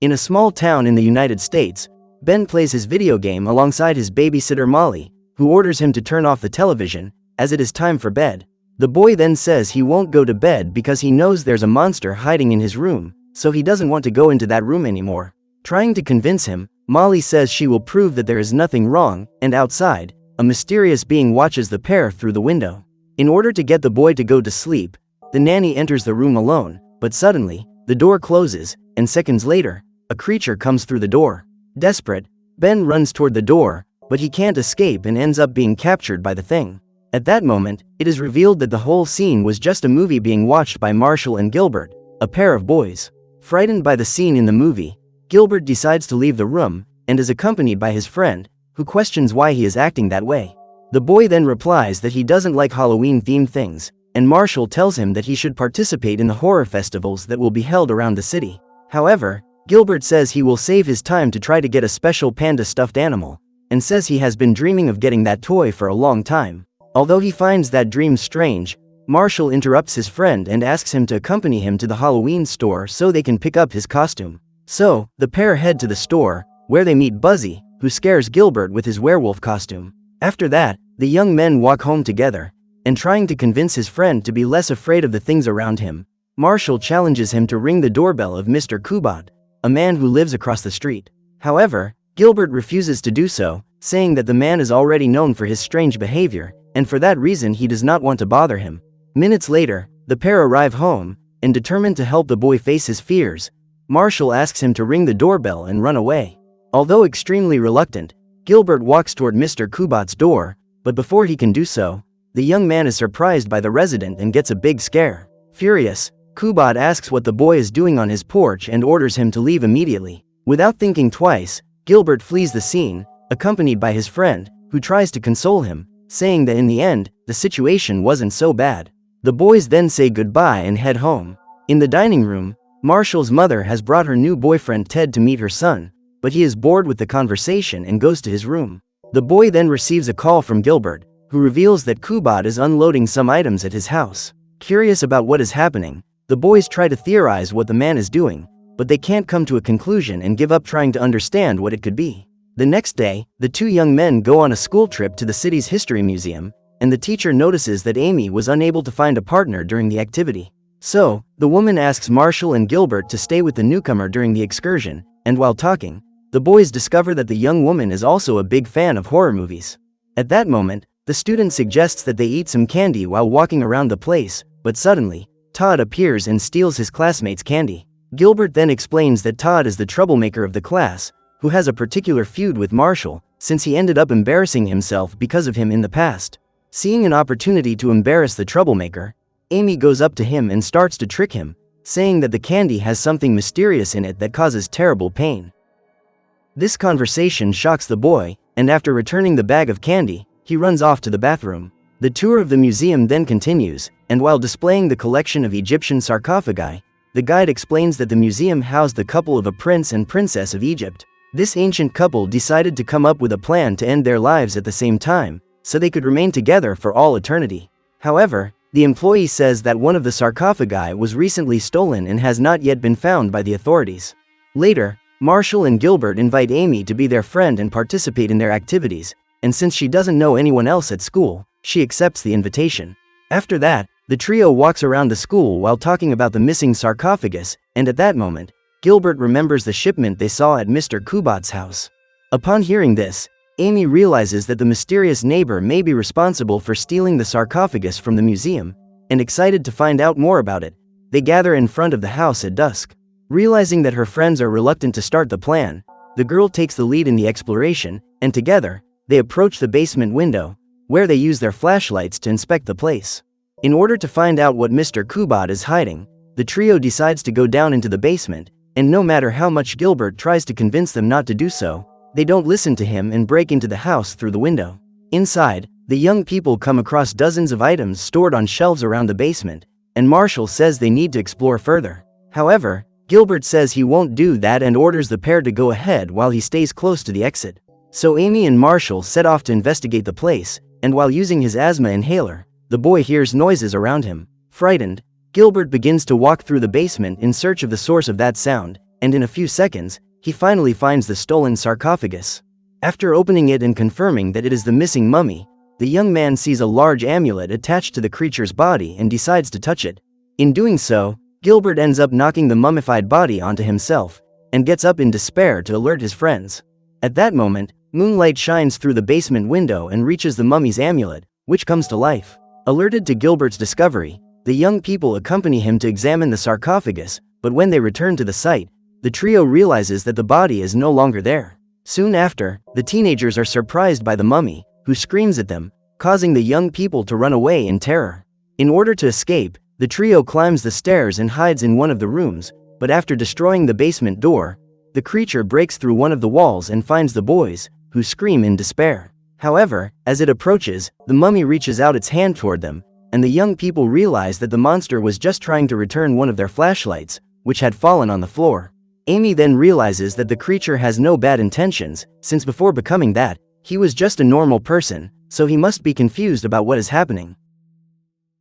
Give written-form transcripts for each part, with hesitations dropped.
In a small town in the United States, Ben plays his video game alongside his babysitter Molly, who orders him to turn off the television, as it is time for bed. The boy then says he won't go to bed because he knows there's a monster hiding in his room, so he doesn't want to go into that room anymore. Trying to convince him, Molly says she will prove that there is nothing wrong, and outside, a mysterious being watches the pair through the window. In order to get the boy to go to sleep, the nanny enters the room alone, but suddenly, the door closes, and seconds later, a creature comes through the door. Desperate, Ben runs toward the door, but he can't escape and ends up being captured by the thing. At that moment, it is revealed that the whole scene was just a movie being watched by Marshall and Gilbert, a pair of boys. Frightened by the scene in the movie, Gilbert decides to leave the room, and is accompanied by his friend, who questions why he is acting that way. The boy then replies that he doesn't like Halloween-themed things, and Marshall tells him that he should participate in the horror festivals that will be held around the city. However, Gilbert says he will save his time to try to get a special panda stuffed animal, and says he has been dreaming of getting that toy for a long time. Although he finds that dream strange, Marshall interrupts his friend and asks him to accompany him to the Halloween store so they can pick up his costume. So, the pair head to the store, where they meet Buzzy, who scares Gilbert with his werewolf costume. After that, the young men walk home together, and trying to convince his friend to be less afraid of the things around him, Marshall challenges him to ring the doorbell of Mr. Kubat, a man who lives across the street. However, Gilbert refuses to do so, saying that the man is already known for his strange behavior, and for that reason he does not want to bother him. Minutes later, the pair arrive home, and determined to help the boy face his fears, Marshall asks him to ring the doorbell and run away. Although extremely reluctant, Gilbert walks toward Mr. Kubat's door, but before he can do so, the young man is surprised by the resident and gets a big scare. Furious, Kubat asks what the boy is doing on his porch and orders him to leave immediately. Without thinking twice, Gilbert flees the scene, accompanied by his friend, who tries to console him, saying that in the end, the situation wasn't so bad. The boys then say goodbye and head home. In the dining room, Marshall's mother has brought her new boyfriend Ted to meet her son, but he is bored with the conversation and goes to his room. The boy then receives a call from Gilbert, who reveals that Kubat is unloading some items at his house. Curious about what is happening, the boys try to theorize what the man is doing, but they can't come to a conclusion and give up trying to understand what it could be. The next day, the two young men go on a school trip to the city's history museum, and the teacher notices that Amy was unable to find a partner during the activity. So, the woman asks Marshall and Gilbert to stay with the newcomer during the excursion, and while talking, the boys discover that the young woman is also a big fan of horror movies. At that moment, the student suggests that they eat some candy while walking around the place, but suddenly, Todd appears and steals his classmate's candy. Gilbert then explains that Todd is the troublemaker of the class, who has a particular feud with Marshall, since he ended up embarrassing himself because of him in the past. Seeing an opportunity to embarrass the troublemaker, Amy goes up to him and starts to trick him, saying that the candy has something mysterious in it that causes terrible pain. This conversation shocks the boy, and after returning the bag of candy, he runs off to the bathroom. The tour of the museum then continues, and while displaying the collection of Egyptian sarcophagi, the guide explains that the museum housed the couple of a prince and princess of Egypt. This ancient couple decided to come up with a plan to end their lives at the same time, so they could remain together for all eternity. However, the employee says that one of the sarcophagi was recently stolen and has not yet been found by the authorities. Later, Marshall and Gilbert invite Amy to be their friend and participate in their activities, and since she doesn't know anyone else at school, she accepts the invitation. After that, the trio walks around the school while talking about the missing sarcophagus, and at that moment, Gilbert remembers the shipment they saw at Mr. Kubat's house. Upon hearing this, Amy realizes that the mysterious neighbor may be responsible for stealing the sarcophagus from the museum, and excited to find out more about it, they gather in front of the house at dusk. Realizing that her friends are reluctant to start the plan, the girl takes the lead in the exploration, and together, they approach the basement window, where they use their flashlights to inspect the place. In order to find out what Mr. Kubat is hiding, the trio decides to go down into the basement, and no matter how much Gilbert tries to convince them not to do so, they don't listen to him and break into the house through the window. Inside, the young people come across dozens of items stored on shelves around the basement, and Marshall says they need to explore further. However, Gilbert says he won't do that and orders the pair to go ahead while he stays close to the exit. So Amy and Marshall set off to investigate the place, and while using his asthma inhaler, the boy hears noises around him. Frightened, Gilbert begins to walk through the basement in search of the source of that sound, and in a few seconds, he finally finds the stolen sarcophagus. After opening it and confirming that it is the missing mummy, the young man sees a large amulet attached to the creature's body and decides to touch it. In doing so, Gilbert ends up knocking the mummified body onto himself, and gets up in despair to alert his friends. At that moment, moonlight shines through the basement window and reaches the mummy's amulet, which comes to life. Alerted to Gilbert's discovery, the young people accompany him to examine the sarcophagus, but when they return to the site, the trio realizes that the body is no longer there. Soon after, the teenagers are surprised by the mummy, who screams at them, causing the young people to run away in terror. In order to escape, the trio climbs the stairs and hides in one of the rooms, but after destroying the basement door, the creature breaks through one of the walls and finds the boys, who scream in despair. However, as it approaches, the mummy reaches out its hand toward them, and the young people realize that the monster was just trying to return one of their flashlights, which had fallen on the floor. Amy then realizes that the creature has no bad intentions, since before becoming that, he was just a normal person, so he must be confused about what is happening.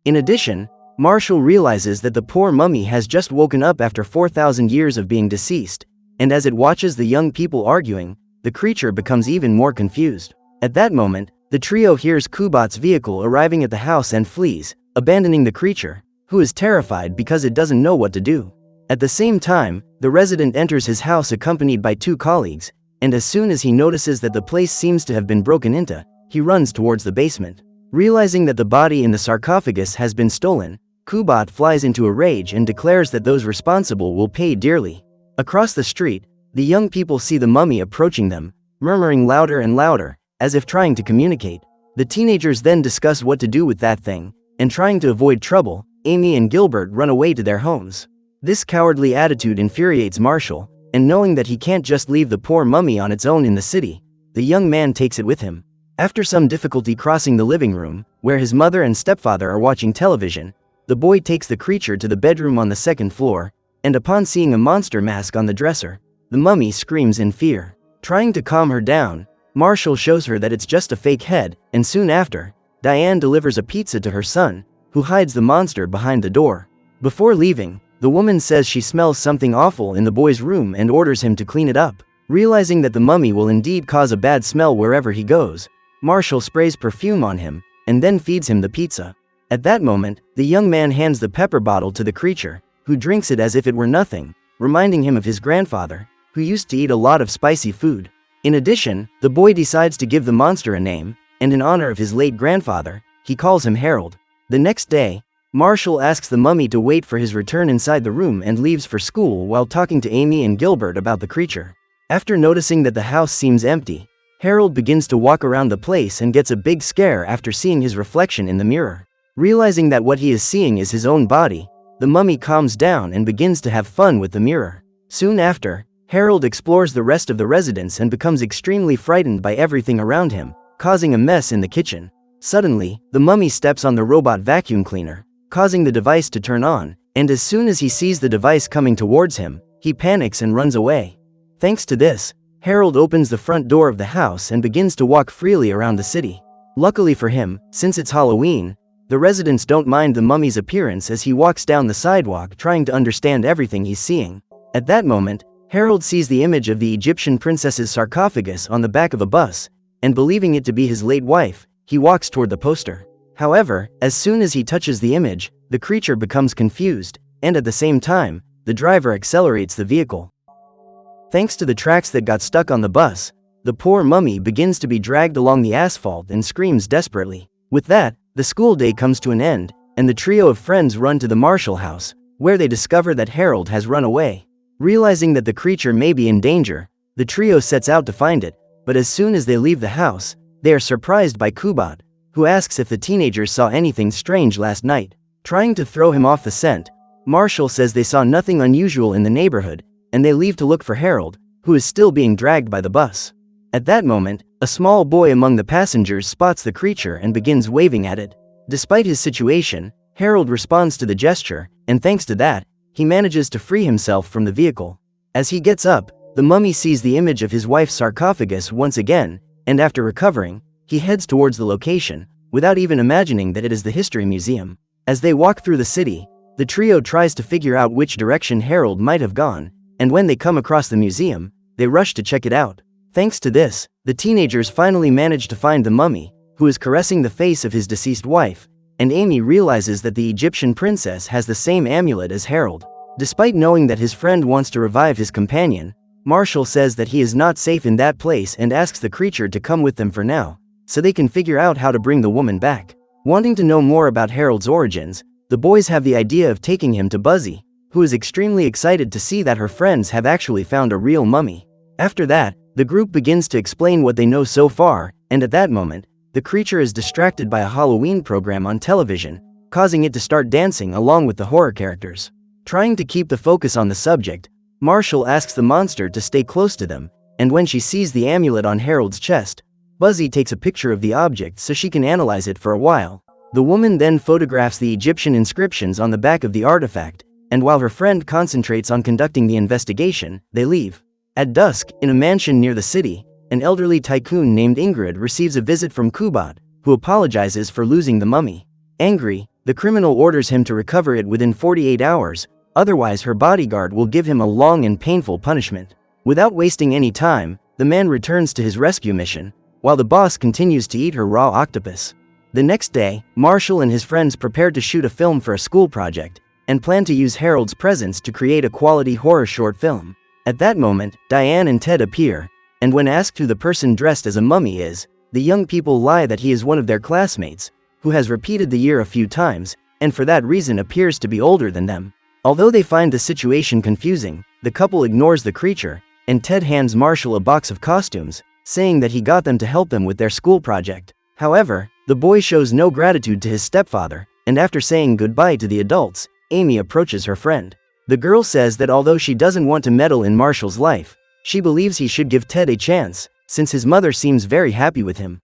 In addition, Marshall realizes that the poor mummy has just woken up after 4,000 years of being deceased, and as it watches the young people arguing, the creature becomes even more confused. At that moment, the trio hears Kubat's vehicle arriving at the house and flees, abandoning the creature, who is terrified because it doesn't know what to do. At the same time, the resident enters his house accompanied by two colleagues, and as soon as he notices that the place seems to have been broken into, he runs towards the basement. Realizing that the body in the sarcophagus has been stolen, Kubat flies into a rage and declares that those responsible will pay dearly. Across the street, the young people see the mummy approaching them, murmuring louder and louder, as if trying to communicate. The teenagers then discuss what to do with that thing, and trying to avoid trouble, Amy and Gilbert run away to their homes. This cowardly attitude infuriates Marshall, and knowing that he can't just leave the poor mummy on its own in the city, the young man takes it with him. After some difficulty crossing the living room, where his mother and stepfather are watching television, the boy takes the creature to the bedroom on the second floor, and upon seeing a monster mask on the dresser, the mummy screams in fear. Trying to calm her down, Marshall shows her that it's just a fake head, and soon after, Diane delivers a pizza to her son, who hides the monster behind the door. Before leaving, the woman says she smells something awful in the boy's room and orders him to clean it up. Realizing that the mummy will indeed cause a bad smell wherever he goes, Marshall sprays perfume on him, and then feeds him the pizza. At that moment, the young man hands the pepper bottle to the creature, who drinks it as if it were nothing, reminding him of his grandfather, who used to eat a lot of spicy food. In addition, the boy decides to give the monster a name, and in honor of his late grandfather, he calls him Harold. The next day, Marshall asks the mummy to wait for his return inside the room and leaves for school while talking to Amy and Gilbert about the creature. After noticing that the house seems empty, Harold begins to walk around the place and gets a big scare after seeing his reflection in the mirror. Realizing that what he is seeing is his own body, the mummy calms down and begins to have fun with the mirror. Soon after, Harold explores the rest of the residence and becomes extremely frightened by everything around him, causing a mess in the kitchen. Suddenly, the mummy steps on the robot vacuum cleaner, causing the device to turn on, and as soon as he sees the device coming towards him, he panics and runs away. Thanks to this, Harold opens the front door of the house and begins to walk freely around the city. Luckily for him, since it's Halloween, the residents don't mind the mummy's appearance as he walks down the sidewalk trying to understand everything he's seeing. At that moment, Harold sees the image of the Egyptian princess's sarcophagus on the back of a bus, and believing it to be his late wife, he walks toward the poster. However, as soon as he touches the image, the creature becomes confused, and at the same time, the driver accelerates the vehicle. Thanks to the tracks that got stuck on the bus, the poor mummy begins to be dragged along the asphalt and screams desperately. With that, the school day comes to an end, and the trio of friends run to the Marshall house, where they discover that Harold has run away. Realizing that the creature may be in danger, the trio sets out to find it, but as soon as they leave the house, they are surprised by Kubat, who asks if the teenagers saw anything strange last night. Trying to throw him off the scent, Marshall says they saw nothing unusual in the neighborhood, and they leave to look for Harold, who is still being dragged by the bus. At that moment, a small boy among the passengers spots the creature and begins waving at it. Despite his situation, Harold responds to the gesture, and thanks to that, he manages to free himself from the vehicle. As he gets up, the mummy sees the image of his wife's sarcophagus once again, and after recovering, he heads towards the location, without even imagining that it is the History Museum. As they walk through the city, the trio tries to figure out which direction Harold might have gone, and when they come across the museum, they rush to check it out. Thanks to this, the teenagers finally manage to find the mummy, who is caressing the face of his deceased wife, and Amy realizes that the Egyptian princess has the same amulet as Harold. Despite knowing that his friend wants to revive his companion, Marshall says that he is not safe in that place and asks the creature to come with them for now, so they can figure out how to bring the woman back. Wanting to know more about Harold's origins, the boys have the idea of taking him to Buzzy, who is extremely excited to see that her friends have actually found a real mummy. After that, the group begins to explain what they know so far, and at that moment, the creature is distracted by a Halloween program on television, causing it to start dancing along with the horror characters. Trying to keep the focus on the subject, Marshall asks the monster to stay close to them, and when she sees the amulet on Harold's chest, Buzzy takes a picture of the object so she can analyze it for a while. The woman then photographs the Egyptian inscriptions on the back of the artifact, and while her friend concentrates on conducting the investigation, they leave. At dusk, in a mansion near the city, an elderly tycoon named Ingrid receives a visit from Kubat, who apologizes for losing the mummy. Angry, the criminal orders him to recover it within 48 hours, otherwise her bodyguard will give him a long and painful punishment. Without wasting any time, the man returns to his rescue mission, while the boss continues to eat her raw octopus. The next day, Marshall and his friends prepare to shoot a film for a school project, and plan to use Harold's presence to create a quality horror short film. At that moment, Diane and Ted appear, and when asked who the person dressed as a mummy is, the young people lie that he is one of their classmates, who has repeated the year a few times, and for that reason appears to be older than them. Although they find the situation confusing, the couple ignores the creature, and Ted hands Marshall a box of costumes, saying that he got them to help them with their school project. However, the boy shows no gratitude to his stepfather, and after saying goodbye to the adults, Amy approaches her friend. The girl says that although she doesn't want to meddle in Marshall's life, she believes he should give Ted a chance, since his mother seems very happy with him.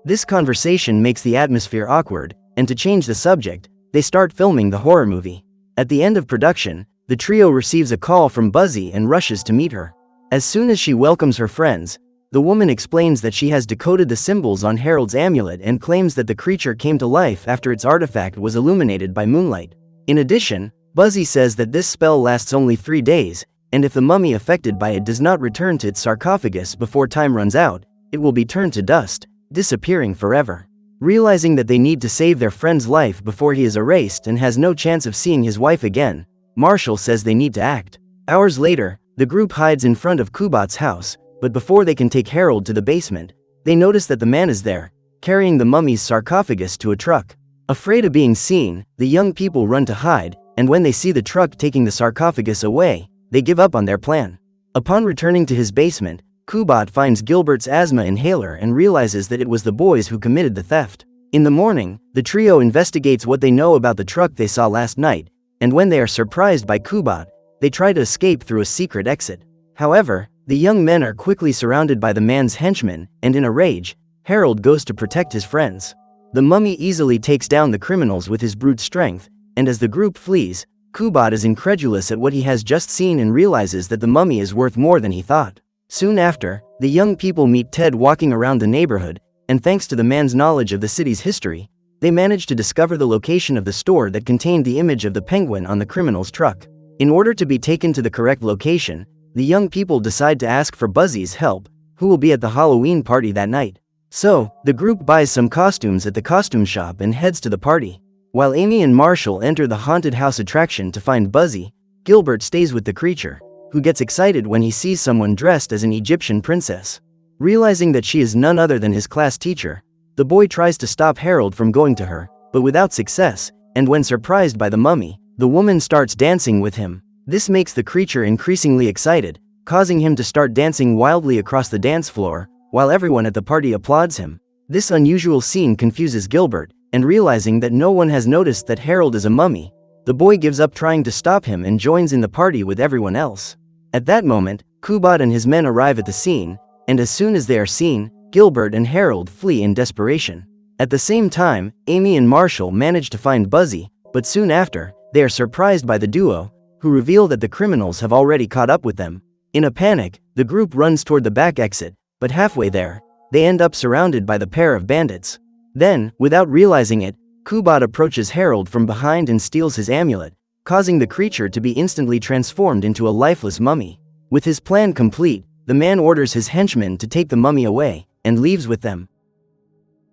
This conversation makes the atmosphere awkward, and to change the subject, they start filming the horror movie. At the end of production, the trio receives a call from Buzzy and rushes to meet her. As soon as she welcomes her friends, the woman explains that she has decoded the symbols on Harold's amulet and claims that the creature came to life after its artifact was illuminated by moonlight. In addition, Buzzy says that this spell lasts only 3 days, and if the mummy affected by it does not return to its sarcophagus before time runs out, it will be turned to dust, disappearing forever. Realizing that they need to save their friend's life before he is erased and has no chance of seeing his wife again, Marshall says they need to act. Hours later, the group hides in front of Kubat's house, but before they can take Harold to the basement, they notice that the man is there, carrying the mummy's sarcophagus to a truck. Afraid of being seen, the young people run to hide, and when they see the truck taking the sarcophagus away, they give up on their plan. Upon returning to his basement, Kubat finds Gilbert's asthma inhaler and realizes that it was the boys who committed the theft. In the morning, the trio investigates what they know about the truck they saw last night, and when they are surprised by Kubat, they try to escape through a secret exit. However, the young men are quickly surrounded by the man's henchmen, and in a rage, Harold goes to protect his friends. The mummy easily takes down the criminals with his brute strength, and as the group flees, Kubat is incredulous at what he has just seen and realizes that the mummy is worth more than he thought. Soon after, the young people meet Ted walking around the neighborhood, and thanks to the man's knowledge of the city's history, they manage to discover the location of the store that contained the image of the penguin on the criminal's truck. In order to be taken to the correct location, the young people decide to ask for Buzzy's help, who will be at the Halloween party that night. So, the group buys some costumes at the costume shop and heads to the party. While Amy and Marshall enter the haunted house attraction to find Buzzy, Gilbert stays with the creature, who gets excited when he sees someone dressed as an Egyptian princess. Realizing that she is none other than his class teacher, the boy tries to stop Harold from going to her, but without success, and when surprised by the mummy, the woman starts dancing with him. This makes the creature increasingly excited, causing him to start dancing wildly across the dance floor, while everyone at the party applauds him. This unusual scene confuses Gilbert, and realizing that no one has noticed that Harold is a mummy, the boy gives up trying to stop him and joins in the party with everyone else. At that moment, Kubat and his men arrive at the scene, and as soon as they are seen, Gilbert and Harold flee in desperation. At the same time, Amy and Marshall manage to find Buzzy, but soon after, they are surprised by the duo, who reveal that the criminals have already caught up with them. In a panic, the group runs toward the back exit, but halfway there, they end up surrounded by the pair of bandits. Then, without realizing it, Kubat approaches Harold from behind and steals his amulet, causing the creature to be instantly transformed into a lifeless mummy. With his plan complete, the man orders his henchmen to take the mummy away, and leaves with them.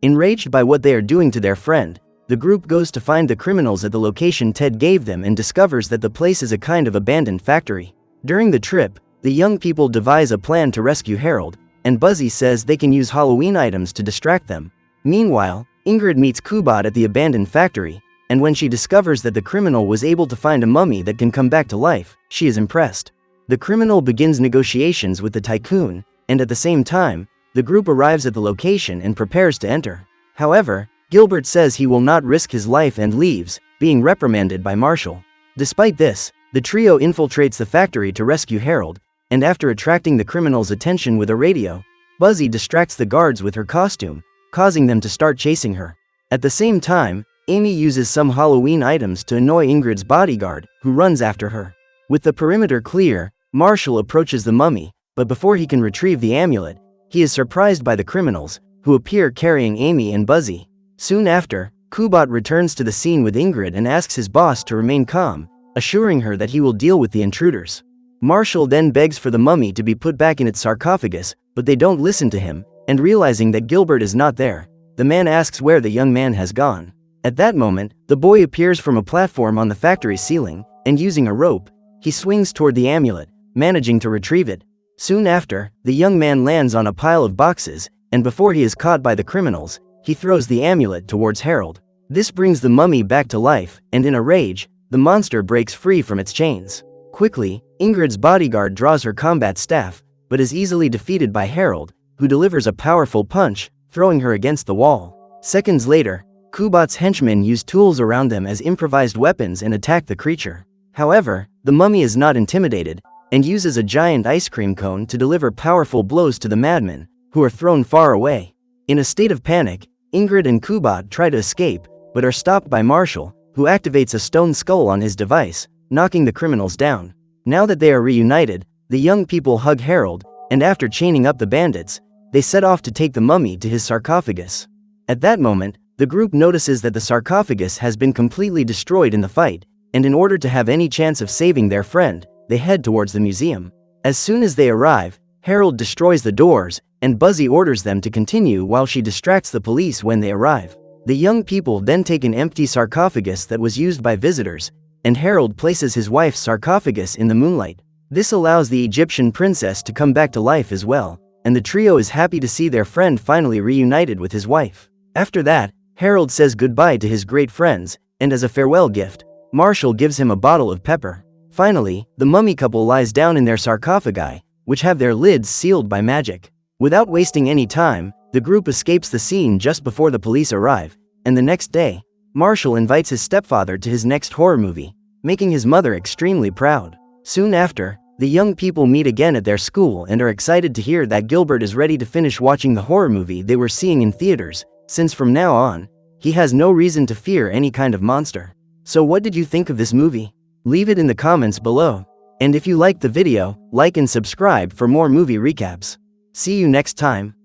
Enraged by what they are doing to their friend, the group goes to find the criminals at the location Ted gave them and discovers that the place is a kind of abandoned factory. During the trip, the young people devise a plan to rescue Harold, and Buzzy says they can use Halloween items to distract them. Meanwhile, Ingrid meets Kubot at the abandoned factory, and when she discovers that the criminal was able to find a mummy that can come back to life, she is impressed. The criminal begins negotiations with the tycoon, and at the same time, the group arrives at the location and prepares to enter. However, Gilbert says he will not risk his life and leaves, being reprimanded by Marshall. Despite this, the trio infiltrates the factory to rescue Harold, and after attracting the criminal's attention with a radio, Buzzy distracts the guards with her costume, causing them to start chasing her. At the same time, Amy uses some Halloween items to annoy Ingrid's bodyguard, who runs after her. With the perimeter clear, Marshall approaches the mummy, but before he can retrieve the amulet, he is surprised by the criminals, who appear carrying Amy and Buzzy. Soon after, Kubot returns to the scene with Ingrid and asks his boss to remain calm, assuring her that he will deal with the intruders. Marshall then begs for the mummy to be put back in its sarcophagus, but they don't listen to him, and realizing that Gilbert is not there, the man asks where the young man has gone. At that moment, the boy appears from a platform on the factory ceiling, and using a rope, he swings toward the amulet, managing to retrieve it. Soon after, the young man lands on a pile of boxes, and before he is caught by the criminals, he throws the amulet towards Harold. This brings the mummy back to life, and in a rage, the monster breaks free from its chains. Quickly, Ingrid's bodyguard draws her combat staff, but is easily defeated by Harold, who delivers a powerful punch, throwing her against the wall. Seconds later, Kubot's henchmen use tools around them as improvised weapons and attack the creature. However, the mummy is not intimidated, and uses a giant ice cream cone to deliver powerful blows to the madmen, who are thrown far away. In a state of panic, Ingrid and Kubot try to escape, but are stopped by Marshall, who activates a stone skull on his device, knocking the criminals down. Now that they are reunited, the young people hug Harold, and after chaining up the bandits, they set off to take the mummy to his sarcophagus. At that moment, the group notices that the sarcophagus has been completely destroyed in the fight, and in order to have any chance of saving their friend, they head towards the museum. As soon as they arrive, Harold destroys the doors, and Buzzy orders them to continue while she distracts the police when they arrive. The young people then take an empty sarcophagus that was used by visitors, and Harold places his wife's sarcophagus in the moonlight. This allows the Egyptian princess to come back to life as well, and the trio is happy to see their friend finally reunited with his wife. After that, Harold says goodbye to his great friends, and as a farewell gift, Marshall gives him a bottle of pepper. Finally, the mummy couple lies down in their sarcophagi, which have their lids sealed by magic. Without wasting any time, the group escapes the scene just before the police arrive, and the next day, Marshall invites his stepfather to his next horror movie, making his mother extremely proud. Soon after, the young people meet again at their school and are excited to hear that Gilbert is ready to finish watching the horror movie they were seeing in theaters, since from now on, he has no reason to fear any kind of monster. So what did you think of this movie? Leave it in the comments below. And if you liked the video, like and subscribe for more movie recaps. See you next time.